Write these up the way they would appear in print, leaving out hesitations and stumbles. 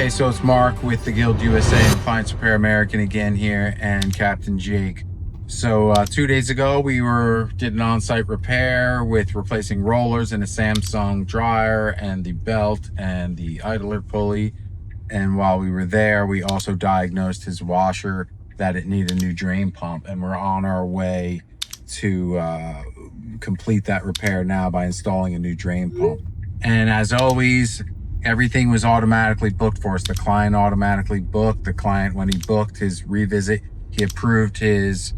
Okay, so it's Mark with the GuildUSA and Appliance Repair American again here, and Captain Jake. So 2 days ago we did an on-site repair with replacing rollers in a Samsung dryer and the belt and the idler pulley. And while we were there, we also diagnosed his washer that it needed a new drain pump, and we're on our way to complete that repair now by installing a new drain pump. And as always, everything was automatically booked for us. The client automatically booked. The client, when he booked his revisit, he approved his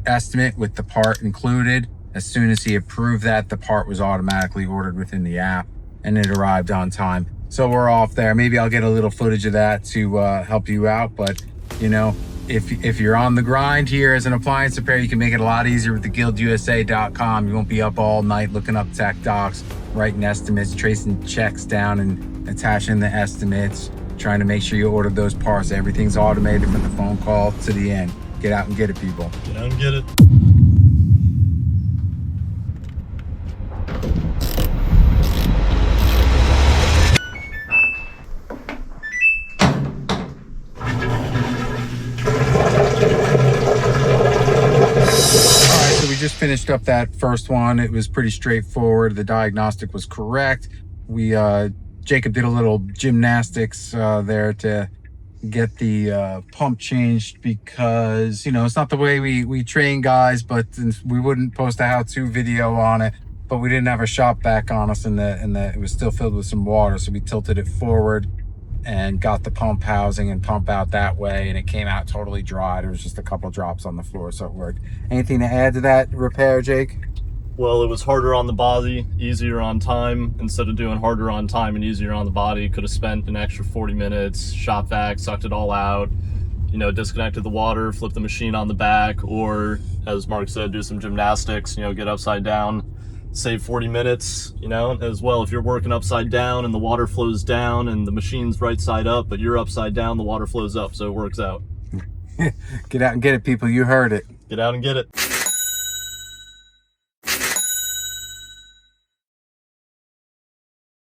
estimate with the part included. As soon as he approved that, the part was automatically ordered within the app and it arrived on time. So we're off there. Maybe I'll get a little footage of that to help you out. But you know, if you're on the grind here as an appliance repair, you can make it a lot easier with the GuildUSA.com. You won't be up all night looking up tech docs, writing estimates, tracing checks down and attaching the estimates, trying to make sure you order those parts. Everything's automated from the phone call to the end. Get out and get it, people. Get out and get it. Just finished up that first one. It was pretty straightforward. The diagnostic was correct. Jacob did a little gymnastics there to get the pump changed, because you know it's not the way we train guys, but we wouldn't post a how-to video on it. But we didn't have a shop vac on us, and it was still filled with some water, so we tilted it forward and got the pump housing and pump out that way, and it came out totally dry. There was just a couple drops on the floor, so it worked. Anything to add to that repair, Jake? Well, it was harder on the body, easier on time. Instead of doing harder on time and easier on the body, could have spent an extra 40 minutes, shop vac, sucked it all out, you know, disconnected the water, flipped the machine on the back, or as Mark said, do some gymnastics, you know, get upside down, save 40 minutes, you know, as well. If you're working upside down and the water flows down and the machine's right side up, but you're upside down, the water flows up, so it works out. Get out and get it, people. You heard it. Get out and get it.